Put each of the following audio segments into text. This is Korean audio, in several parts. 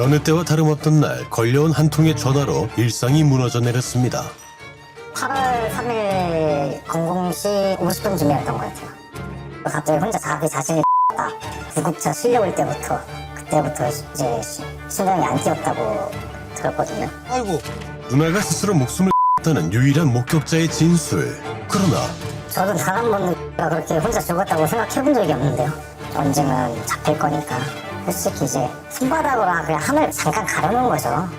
여느 때와 다름없던 날 걸려온 한 통의 전화로 일상이 무너져 내렸습니다. 8월 3일 00시 50분쯤이었던 것 같아요. 갑자기 혼자 자기 자신이 구급차 실려올 그때부터 이제 심장이 안 뛰었다고 들었거든요. 아이고. 누나가 스스로 목숨을 다는 유일한 목격자의 진술. 그러나 저도 단 한 번도 그렇게 혼자 죽었다고 생각해본 적이 없는데요. 언젠간 잡힐 거니까. 솔직히 이제 손바닥으로 그냥 하늘 잠깐 가려놓은 거죠.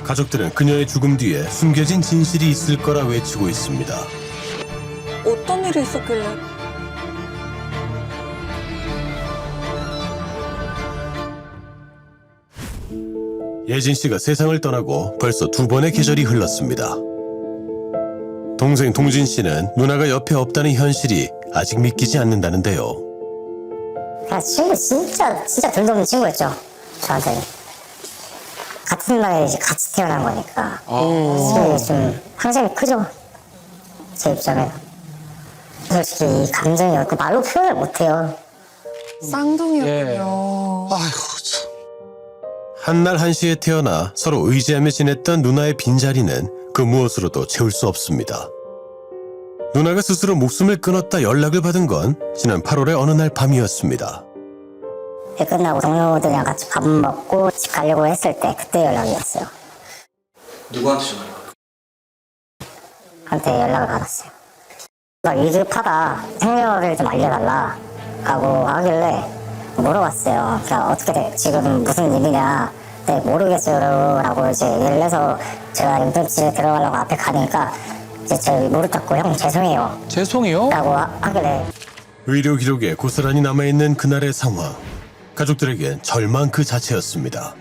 가족들은 그녀의 죽음 뒤에 숨겨진 진실이 있을 거라 외치고 있습니다. 어떤 일이 있었길래? 예진 씨가 세상을 떠나고 벌써 2번의 계절이 흘렀습니다. 동생 동진 씨는 누나가 옆에 없다는 현실이 아직 믿기지 않는다는데요. 그냥 친구 진짜 둘도 없는 친구였죠. 저한테. 같은 날에 이제 같이 태어난 거니까. 좀 항상이 크죠. 제 입장에. 솔직히 이 감정이 그 말로 표현을 못해요. 쌍둥이였군요. 아이고 참. 한날 한시에 태어나 서로 의지하며 지냈던 누나의 빈자리는 그 무엇으로도 채울 수 없습니다. 누나가 스스로 목숨을 끊었다 연락을 받은 건 지난 8월의 어느 날 밤이었습니다. 끝나고 동료들이랑 같이 밥 먹고 집 가려고 했을 때 그때 연락이 왔어요. 누구한테 전화를 한테 연락을 받았어요. 나 위급하다. 생년월일 좀 알려달라고 하길래 물어봤어요. 그러니까 어떻게 돼? 지금 무슨 일이냐? 네, 모르겠어요. 라고 이제 얘기를 해서 제가 용돈집에 들어가려고 앞에 가니까 이제 제 무릎 꿇고 형 죄송해요. 죄송해요? 라고 하길래 의료 기록에 고스란히 남아있는 그날의 상황. 가족들에겐 절망 그 자체였습니다.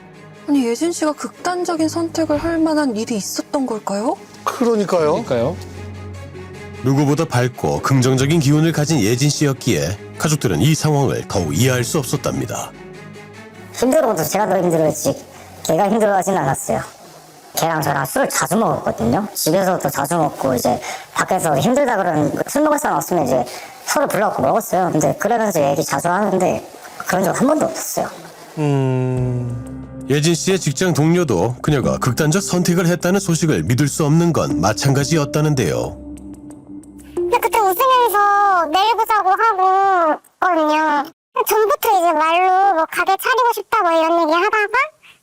아니 예진 씨가 극단적인 선택을 할 만한 일이 있었던 걸까요? 그러니까요. 그러니까요. 누구보다 밝고 긍정적인 기운을 가진 예진 씨였기에 가족들은 이 상황을 더욱 이해할 수 없었답니다. 힘들어도 제가 더 힘들었지 걔가 힘들어하진 않았어요. 걔랑 저랑 술을 자주 먹었거든요. 집에서도 자주 먹고 이제 밖에서 힘들다 그러는 술 먹을 사람 없으면 이제 서로 불러갖고 먹었어요. 근데 그러면서 얘기 자주 하는데 그런 적 한 번도 없었어요. 예진 씨의 직장 동료도 그녀가 극단적 선택을 했다는 소식을 믿을 수 없는 건 마찬가지였다는데요. 근데 그때 웃으면서 내일보자고 하고 거든요. 전부터 이제 말로 뭐 가게 차리고 싶다 뭐 이런 얘기 하다가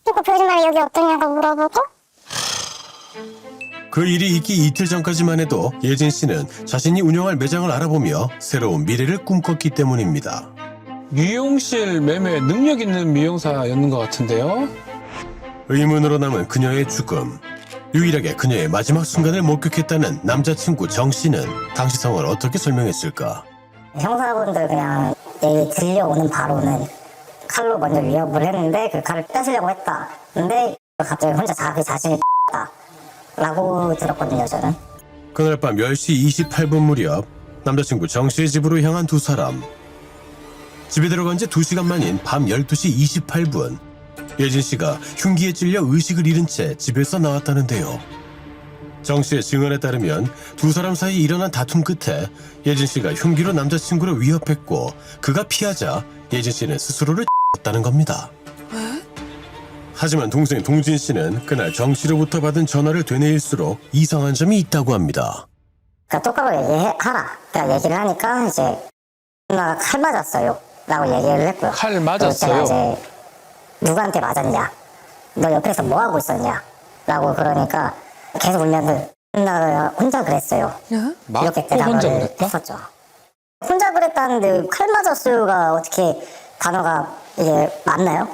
이거 보여준다면 여기 어떠냐고 물어보고 그 일이 있기 이틀 전까지만 해도 예진 씨는 자신이 운영할 매장을 알아보며 새로운 미래를 꿈꿨기 때문입니다. 미용실 매매 능력 있는 미용사였는 것 같은데요. 의문으로 남은 그녀의 죽음. 유일하게 그녀의 마지막 순간을 목격했다는 남자친구 정 씨는 당시 상황을 어떻게 설명했을까? 형사분들 그냥 얘기 들려오는 바로는 칼로 먼저 위협을 했는데 그 칼을 뺏으려고 했다. 근데 갑자기 혼자 자기 자신이 라고 들었거든요, 저는. 그날 밤 10시 28분 무렵 남자친구 정 씨의 집으로 향한 두 사람. 집에 들어간 지 2시간 만인 밤 12시 28분 예진 씨가 흉기에 찔려 의식을 잃은 채 집에서 나왔다는데요. 정 씨의 증언에 따르면 두 사람 사이 일어난 다툼 끝에 예진 씨가 흉기로 남자친구를 위협했고 그가 피하자 예진 씨는 스스로를 쳤다는 겁니다. 하지만 동생 동진 씨는 그날 정 씨로부터 받은 전화를 되뇌일수록 이상한 점이 있다고 합니다. 그러니까 똑바로 얘기하라. 그러니까 얘기를 하니까 이제 누나가 칼 맞았어요. 라고 얘기를 했고요. 칼 제가 맞았어요? 이제 누구한테 맞았냐? 너 옆에서 뭐 하고 있었냐? 라고 그러니까 계속 울면서 누나가 혼자 그랬어요. 맞고 이렇게 혼자 대답을 그랬다? 했었죠. 혼자 그랬다는데 칼 맞았어요가 어떻게 단어가 이게 맞나요?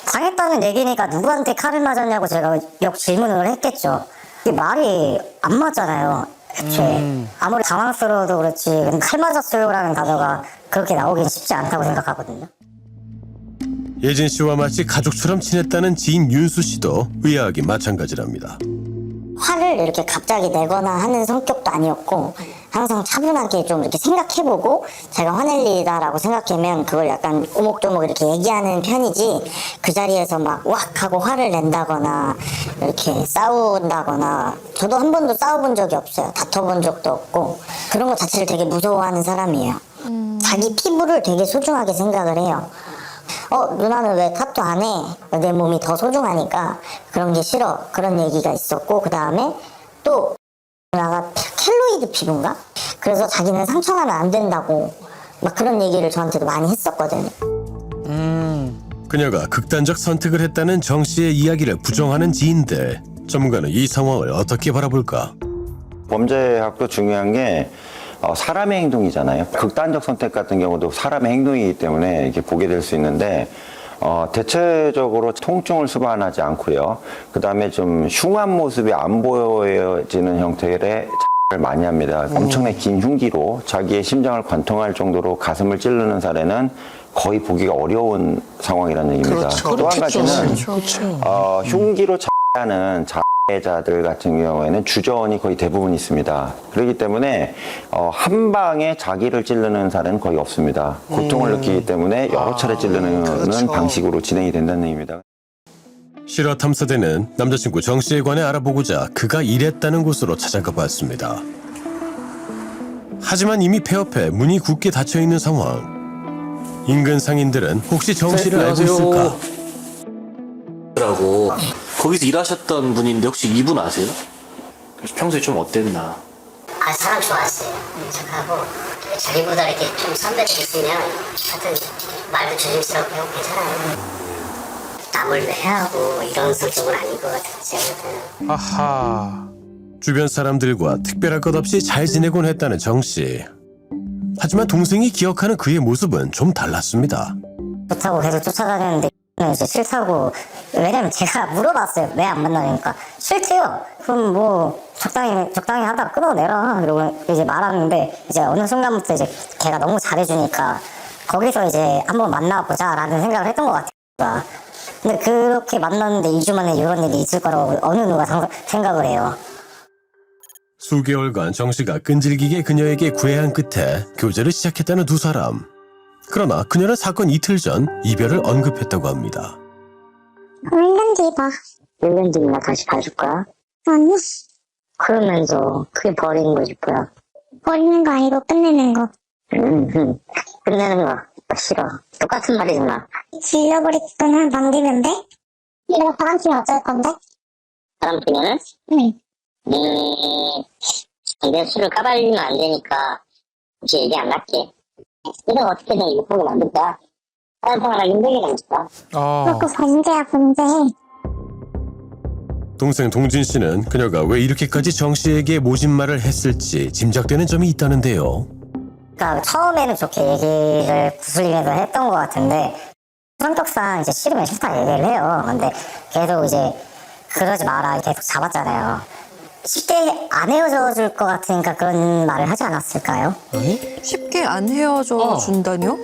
당했다는 얘기니까 누구한테 칼을 맞았냐고 제가 역 질문을 했겠죠. 이게 말이 안 맞잖아요. 애초에 아무리 당황스러워도 그렇지 칼 맞았어요라는 단어가 그렇게 나오긴 쉽지 않다고 생각하거든요. 예진 씨와 마치 가족처럼 친했다는 지인 윤수 씨도 의아하기 마찬가지랍니다. 화를 이렇게 갑자기 내거나 하는 성격도 아니었고 항상 차분하게 좀 이렇게 생각해보고 제가 화낼 일이다라고 생각하면 그걸 약간 오목조목 이렇게 얘기하는 편이지 그 자리에서 막 왁 하고 화를 낸다거나 이렇게 싸운다거나 저도 한 번도 싸워본 적이 없어요. 다퉈본 적도 없고 그런 거 자체를 되게 무서워하는 사람이에요. 자기 피부를 되게 소중하게 생각을 해요. 누나는 왜 타투 안 해? 내 몸이 더 소중하니까 그런 게 싫어. 그런 얘기가 있었고, 그 다음에 또 누나가 켈로이드 피부인가? 그래서 자기는 상처나면 안 된다고 막 그런 얘기를 저한테도 많이 했었거든요. 그녀가 극단적 선택을 했다는 정 씨의 이야기를 부정하는 지인들. 전문가는 이 상황을 어떻게 바라볼까? 범죄학도 중요한 게 사람의 행동이잖아요. 극단적 선택 같은 경우도 사람의 행동이기 때문에 이렇게 보게 될 수 있는데 대체적으로 통증을 수반하지 않고요. 그 다음에 좀 흉한 모습이 안 보여지는 형태의 을 많이 합니다. 엄청나게 긴 흉기로 자기의 심장을 관통할 정도로 가슴을 찌르는 사례는 거의 보기가 어려운 상황이라는 얘기입니다. 또 한 가지는 흉기로 자해하는 자해자들 같은 경우에는 주저원이 거의 대부분 있습니다. 그렇기 때문에 한 방에 자기를 찌르는 사례는 거의 없습니다. 고통을 느끼기 때문에 여러 차례 찌르는 방식으로 진행이 된다는 얘기입니다. 실화 탐사대는 남자친구 정 씨에 관해 알아보고자 그가 일했다는 곳으로 찾아가 봤습니다. 하지만 이미 폐업해 문이 굳게 닫혀있는 상황. 인근 상인들은 혹시 정 씨를 알고 있을까? 라고 거기서 일하셨던 분인데 혹시 이분 아세요? 그래서 평소에 좀 어땠나? 사람 좋았어요. 착하고 자기보다 이렇게 좀 선배들 있으면 하여튼 말도 조심스럽고 하고 괜찮아요. 남을 회하고 이런 성격은 아닌 것 같아요. 제가 아하. 주변 사람들과 특별할 것 없이 잘 지내곤 했다는 정 씨. 하지만 동생이 기억하는 그의 모습은 좀 달랐습니다. 좋다고 계속 쫓아다녔는데 이제 싫다고. 왜냐면 제가 물어봤어요. 왜 안 만나니까 싫대요. 그럼 뭐 적당히 하다 끊어내라 이러고 이제 말하는데, 이제 어느 순간부터 이제 걔가 너무 잘해주니까 거기서 이제 한번 만나보자라는 생각을 했던 것 같아요. 근데 그렇게 만났는데 2주 만에 이런 일이 있을 거라고 어느 누가 생각을 해요. 수개월간 정 씨가 끈질기게 그녀에게 구애한 끝에 교제를 시작했다는 두 사람. 그러나 그녀는 사건 이틀 전 이별을 언급했다고 합니다. 1년 뒤 봐. 1년 뒤면 다시 봐줄 거야? 아니, 그러면서 그게 버리는 거지 뭐야. 버리는 거 아니고 끝내는 거. 끝내는 거 싫어. 똑같은 말이잖아. 질려버리거나 남기면 돼? 내가 바람 피면 어쩔 건데? 바람 피면은? 응. 내 술을 까발리면 안 되니까 혹시 얘기 안 할게. 이런 어떻게든 욕하고 만들 거야. 다른 사람랑 힘들게 만들까? 그거 범죄야, 범죄. 동생 동진 씨는 그녀가 왜 이렇게까지 정 씨에게 모진 말을 했을지 짐작되는 점이 있다는데요. 그러니까 처음에는 좋게 얘기를 구슬리면서 했던 것 같은데 성격상 이제 싫으면 싫다 얘기를 해요. 근데 계속 이제 그러지 마라 계속 잡았잖아요. 쉽게 안 헤어져 줄 것 같으니까 그런 말을 하지 않았을까요? 쉽게 안 헤어져 준다뇨?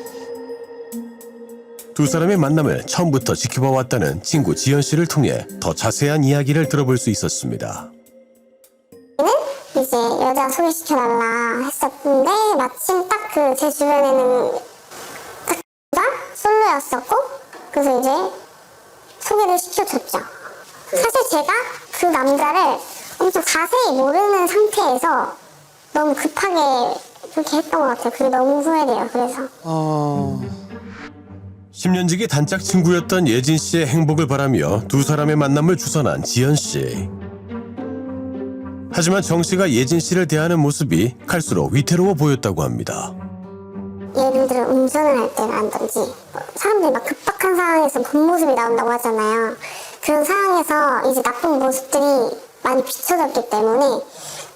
두 사람의 만남을 처음부터 지켜봐 왔다는 친구 지연 씨를 통해 더 자세한 이야기를 들어볼 수 있었습니다. 이제 여자 소개시켜달라 했었는데 마침 딱 그 제 주변에는 딱 솔로였었고, 그래서 이제 소개를 시켜줬죠. 사실 제가 그 남자를 엄청 자세히 모르는 상태에서 너무 급하게 그렇게 했던 것 같아요. 그게 너무 후회돼요. 그래서 10년지기 단짝 친구였던 예진 씨의 행복을 바라며 두 사람의 만남을 주선한 지연 씨. 하지만 정 씨가 예진 씨를 대하는 모습이 갈수록 위태로워 보였다고 합니다. 예를 들어 운전을 할 때라든지 사람들이 막 급박한 상황에서 본 모습이 나온다고 하잖아요. 그런 상황에서 이제 나쁜 모습들이 많이 비춰졌기 때문에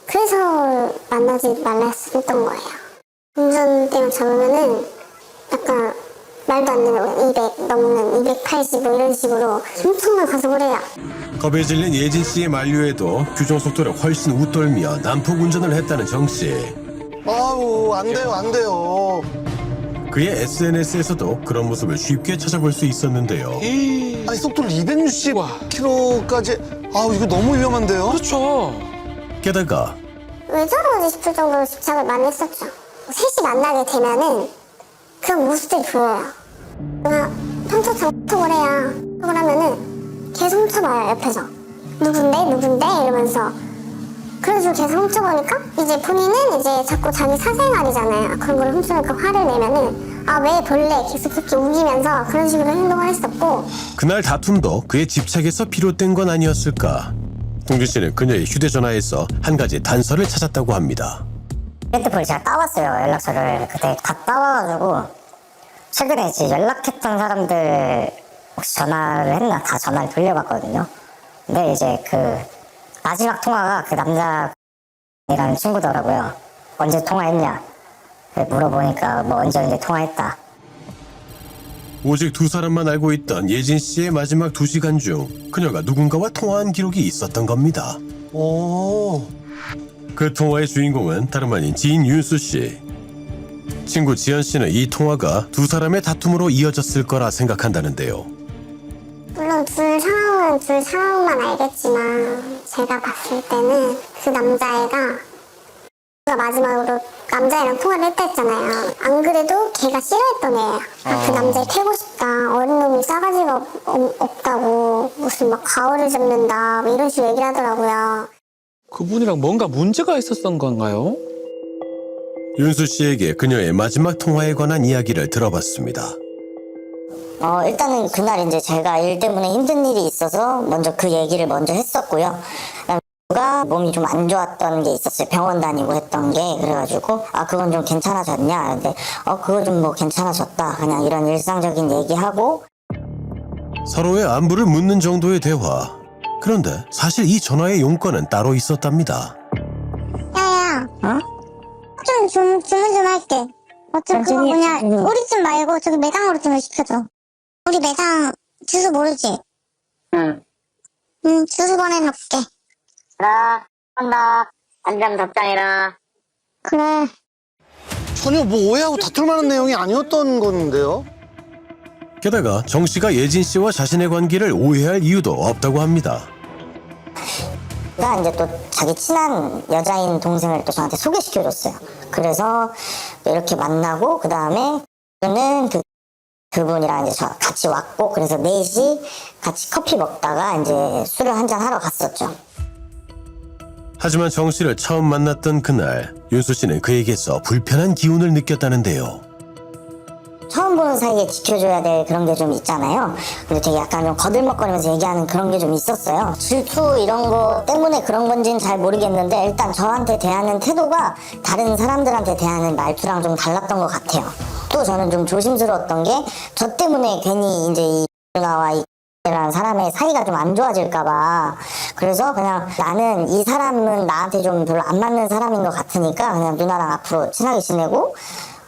그래서 만나지 말라 했던 거예요. 운전대만 잡으면은 약간 말도 안 되는 200 넘는 280 뭐 이런 식으로 엄청난 가속을 해요. 겁에 질린 예진 씨의 만류에도 규정 속도를 훨씬 웃돌며 난폭 운전을 했다는 정 씨. 아우, 안 돼요, 안 돼요. 그의 SNS에서도 그런 모습을 쉽게 찾아볼 수 있었는데요. 아니, 속도를 260km까지. 아우, 이거 너무 위험한데요? 그렇죠. 게다가 왜 저러지 싶을 정도로 집착을 많이 했었죠. 셋이 만나게 되면은 그런 모습들이 보여요. 내가 평소처럼 톡을 해요. 톡을 하면은 계속 훔쳐봐요, 옆에서. 누군데? 이러면서 그래서 계속 훔쳐보니까 이제 본인은 이제 자꾸 자기 사생활이잖아요. 그런 걸 훔쳐니까 화를 내면은 아 왜 볼래 계속 그렇게 우기면서 그런 식으로 행동을 했었고 그날 다툼도 그의 집착에서 비롯된 건 아니었을까. 동준 씨는 그녀의 휴대전화에서 한 가지 단서를 찾았다고 합니다. 핸드폰을 제가 따왔어요. 연락처를 그때 다 따와가지고 최근에 이제 연락했던 사람들 혹시 전화를 했나 다 전화를 돌려봤거든요. 근데 이제 그 마지막 통화가 그 남자이라는 친구더라고요. 언제 통화했냐 물어보니까 뭐 언제 통화했다. 오직 두 사람만 알고 있던 예진 씨의 마지막 2시간 중 그녀가 누군가와 통화한 기록이 있었던 겁니다. 오. 그 통화의 주인공은 다름 아닌 지인 윤수 씨. 친구 지연 씨는 이 통화가 두 사람의 다툼으로 이어졌을 거라 생각한다는데요. 물론 둘 상황은 둘 상황만 알겠지만 제가 봤을 때는 그 남자애가 마지막으로 남자애랑 통화를 했다 했잖아요. 안 그래도 걔가 싫어했던 애예요. 그 남자애 패고 싶다. 어린 놈이 싸가지가 없다고 무슨 막 가오를 잡는다 뭐 이런 식으로 얘기를 하더라고요. 그분이랑 뭔가 문제가 있었던 건가요? 윤수 씨에게 그녀의 마지막 통화에 관한 이야기를 들어봤습니다. 일단은 그날 이제 제가 일 때문에 힘든 일이 있어서 먼저 그 얘기를 먼저 했었고요. 가 몸이 좀 안 좋았던 게 있었어요. 병원 다니고 했던 게. 그래가지고 그건 좀 괜찮아졌냐. 근데 그거 좀 뭐 괜찮아졌다. 그냥 이런 일상적인 얘기하고 서로의 안부를 묻는 정도의 대화. 그런데 사실 이 전화의 용건은 따로 있었답니다. 야야, 좀 주문 좀 할게. 좀 그거 뭐냐, 우리 집 말고 저기 매장으로 좀 시켜줘. 우리 매장 주소 모르지? 응, 주소 보내놓을게. 한다. 안전 답장해라. 그래. 전혀 뭐 오해하고 다툴 만한 내용이 아니었던 건데요. 게다가 정 씨가 예진 씨와 자신의 관계를 오해할 이유도 없다고 합니다. 가 이제 또 자기 친한 여자인 동생을 또 저한테 소개시켜줬어요. 그래서 이렇게 만나고 그 다음에 저는 그분이랑 이제 같이 왔고 그래서 넷이 같이 커피 먹다가 이제 술을 한잔 하러 갔었죠. 하지만 정 씨를 처음 만났던 그날 윤수 씨는 그에게서 불편한 기운을 느꼈다는데요. 처음 보는 사이에 지켜줘야 될 그런 게 좀 있잖아요. 근데 되게 약간 좀 거들먹거리면서 얘기하는 그런 게 좀 있었어요. 질투 이런 거 때문에 그런 건지는 잘 모르겠는데 일단 저한테 대하는 태도가 다른 사람들한테 대하는 말투랑 좀 달랐던 것 같아요. 또 저는 좀 조심스러웠던 게 저 때문에 괜히 이제 이 누나와 이 라는 사람의 사이가 좀 안 좋아질까봐. 그래서 그냥 나는 이 사람은 나한테 좀 별로 안 맞는 사람인 것 같으니까 그냥 누나랑 앞으로 친하게 지내고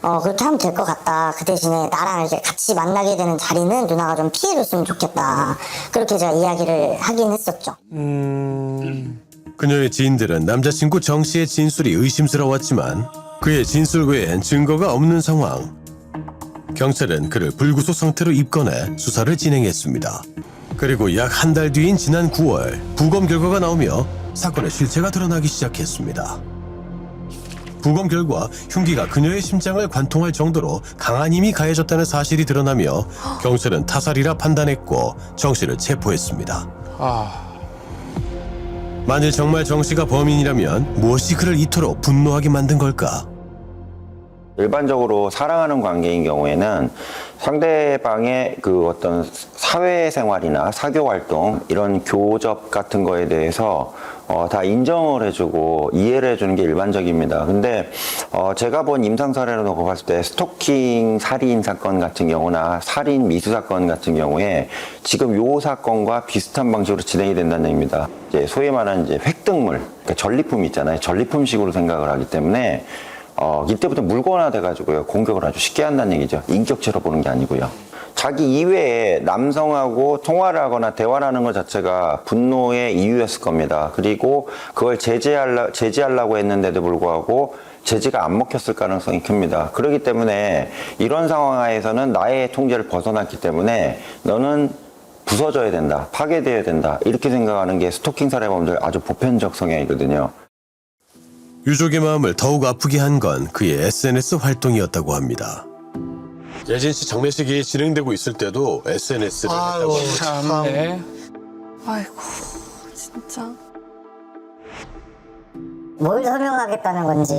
그렇게 하면 될 것 같다. 그 대신에 나랑 이렇게 같이 만나게 되는 자리는 누나가 좀 피해줬으면 좋겠다. 그렇게 제가 이야기를 하긴 했었죠. 그녀의 지인들은 남자친구 정 씨의 진술이 의심스러웠지만 그의 진술 외엔 증거가 없는 상황. 경찰은 그를 불구속 상태로 입건해 수사를 진행했습니다. 그리고 약 한 달 뒤인 지난 9월 부검 결과가 나오며 사건의 실체가 드러나기 시작했습니다. 부검 결과 흉기가 그녀의 심장을 관통할 정도로 강한 힘이 가해졌다는 사실이 드러나며 경찰은 타살이라 판단했고 정 씨를 체포했습니다. 만일 정말 정 씨가 범인이라면 무엇이 그를 이토록 분노하게 만든 걸까? 일반적으로 사랑하는 관계인 경우에는 상대방의 그 어떤 사회생활이나 사교활동 이런 교접 같은 거에 대해서 다 인정을 해주고 이해를 해주는 게 일반적입니다. 근데 제가 본 임상 사례로 놓고 봤을 때 스토킹 살인 사건 같은 경우나 살인 미수 사건 같은 경우에 지금 요 사건과 비슷한 방식으로 진행이 된다는 얘기입니다. 이제 소위 말하는 이제 획득물, 그러니까 전리품 있잖아요. 전리품식으로 생각을 하기 때문에 이때부터 물건화 돼가지고요 공격을 아주 쉽게 한다는 얘기죠. 인격체로 보는 게 아니고요. 자기 이외에 남성하고 통화를 하거나 대화를 하는 것 자체가 분노의 이유였을 겁니다. 그리고 그걸 제지하려고 했는데도 불구하고 제지가 안 먹혔을 가능성이 큽니다. 그렇기 때문에 이런 상황에서는 나의 통제를 벗어났기 때문에 너는 부서져야 된다, 파괴되어야 된다 이렇게 생각하는 게 스토킹 살해범들 아주 보편적 성향이거든요. 유족의 마음을 더욱 아프게 한 건 그의 SNS 활동이었다고 합니다. 예진 씨 장례식이 진행되고 있을 때도 SNS를 했다고 합니다. 참. 네. 아이고, 진짜. 뭘 설명하겠다는 건지,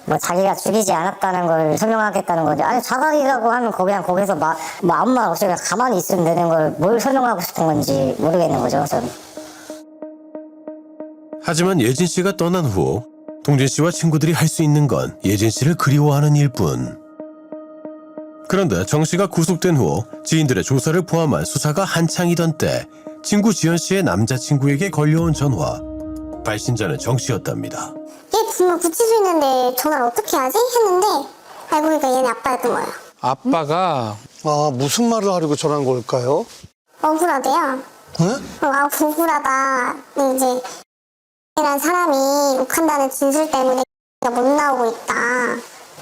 뭐 자기가 죽이지 않았다는 걸 설명하겠다는 건지, 아니 자각이라고 하면 그냥 거기서 뭐 아무 말 없이 그냥 가만히 있으면 되는 걸 뭘 설명하고 싶은 건지 모르겠는 거죠, 저는. 하지만 예진 씨가 떠난 후 동진 씨와 친구들이 할 수 있는 건 예진 씨를 그리워하는 일뿐. 그런데 정 씨가 구속된 후 지인들의 조사를 포함한 수사가 한창이던 때 친구 지연 씨의 남자친구에게 걸려온 전화. 발신자는 정 씨였답니다. 얘 분명 구치소 있는데 전화를 어떻게 하지? 했는데 알고 보니까 얘네 아빠였던 거예요. 아빠가 아, 무슨 말을 하려고 전화한 걸까요? 억울하대요. 억울하다. 근데 이제 라는 사람이 욕한다는 진술 때문에 못 나오고 있다.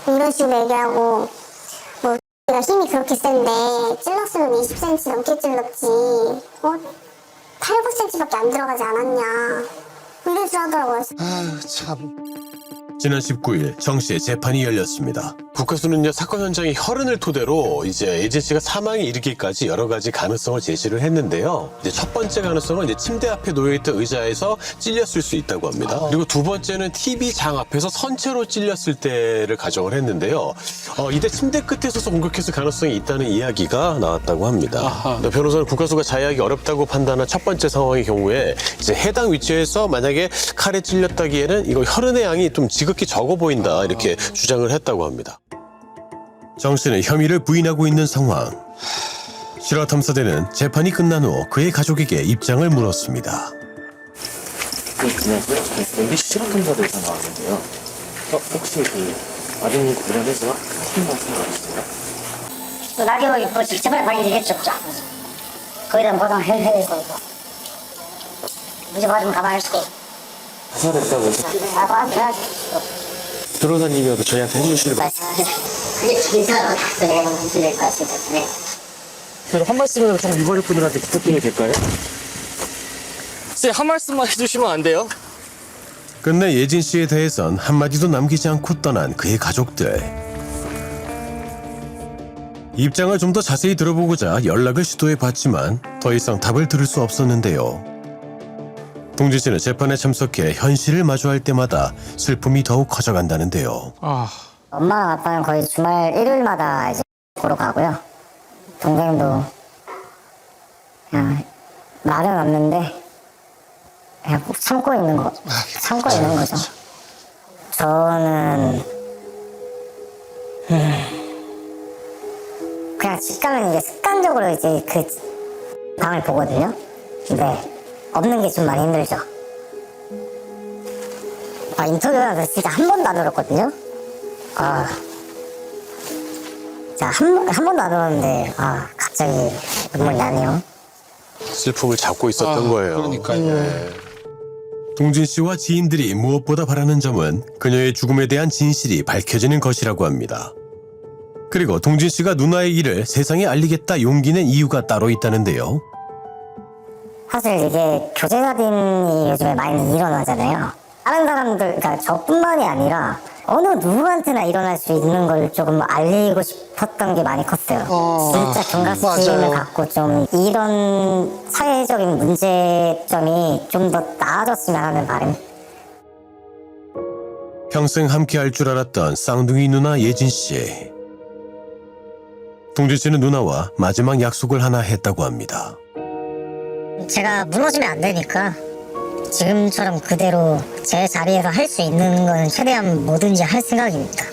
이런 식으로 얘기하고 뭐 내가 힘이 그렇게 센데 찔렀으면 20cm 넘게 찔렀지. 8, 9cm밖에 안 들어가지 않았냐. 이런 줄 하더라고요. 아유, 참. 지난 19일 정 씨의 재판이 열렸습니다. 국회수는요, 사건 현장의 혈흔을 토대로 이제 예진 씨가 사망에 이르기까지 여러 가지 가능성을 제시를 했는데요. 이제 첫 번째 가능성은 이제 침대 앞에 놓여있던 의자에서 찔렸을 수 있다고 합니다. 그리고 두 번째는 TV 장 앞에서 선체로 찔렸을 때를 가정을 했는데요. 이때 침대 끝에 서서 공격했을 가능성이 있다는 이야기가 나왔다고 합니다. 변호사는 국가수가 자해하기 어렵다고 판단한 첫 번째 상황의 경우에 이제 해당 위치에서 만약에 칼에 찔렸다기에는 이거 혈흔의 양이 좀 지극히 적어 보인다 이렇게 주장을 했다고 합니다. 정 씨는 혐의를 부인하고 있는 상황. 실화탐사대는 재판이 끝난 후 그의 가족에게 입장을 물었습니다. 안녕하세요. MBC 실화탐사대에서 나왔는데요. 혹시 아드님 관련해서 하신 말씀 있으세요? 라디오 뭐 재판에 관계되겠죠. 거기에 대한 보상해야 될 거고. 무죄 받으면 가만히 있을게. 수사됐다고 해서 변호사님이라도 저희한테 해주실 그게 진짜로 내가 문제될 것 같습니다. 네. 그럼 한 말씀이라도 좀 유가족분들한테 부탁드려도 될까요? 쌤, 한 말씀만 해주시면 안 돼요? 끝내 예진 씨에 대해선 한마디도 남기지 않고 떠난 그의 가족들. 입장을 좀 더 자세히 들어보고자 연락을 시도해봤지만 더 이상 답을 들을 수 없었는데요. 동진 씨는 재판에 참석해 현실을 마주할 때마다 슬픔이 더욱 커져간다는데요. 엄마랑 아빠는 거의 주말 일요일마다 이제 보러 가고요. 동생도 그냥 말은 없는데 그냥 꼭 참고 있는 거죠. 저는 그냥 집 가면 이제 습관적으로 이제 그 방을 보거든요. 근데 없는 게 좀 많이 힘들죠. 인터뷰하면서 진짜 한 번도 안 울었거든요. 자, 한 번도 안 울었는데, 갑자기 눈물이 나네요. 슬픔을 잡고 있었던 거예요. 그러니까요. 동진 씨와 지인들이 무엇보다 바라는 점은 그녀의 죽음에 대한 진실이 밝혀지는 것이라고 합니다. 그리고 동진 씨가 누나의 일을 세상에 알리겠다 용기 낸 이유가 따로 있다는데요. 사실 이게 교제사진이 요즘에 많이 일어나잖아요. 다른 사람들, 그러니까 저뿐만이 아니라 어느 누구한테나 일어날 수 있는 걸 조금 알리고 싶었던 게 많이 컸어요. 진짜 경각심을 맞아요. 갖고 좀 이런 사회적인 문제점이 좀 더 나아졌으면 하는 바람. 평생 함께 할 줄 알았던 쌍둥이 누나 예진 씨. 동진 씨는 누나와 마지막 약속을 하나 했다고 합니다. 제가 무너지면 안 되니까 지금처럼 그대로 제 자리에서 할 수 있는 건 최대한 뭐든지 할 생각입니다.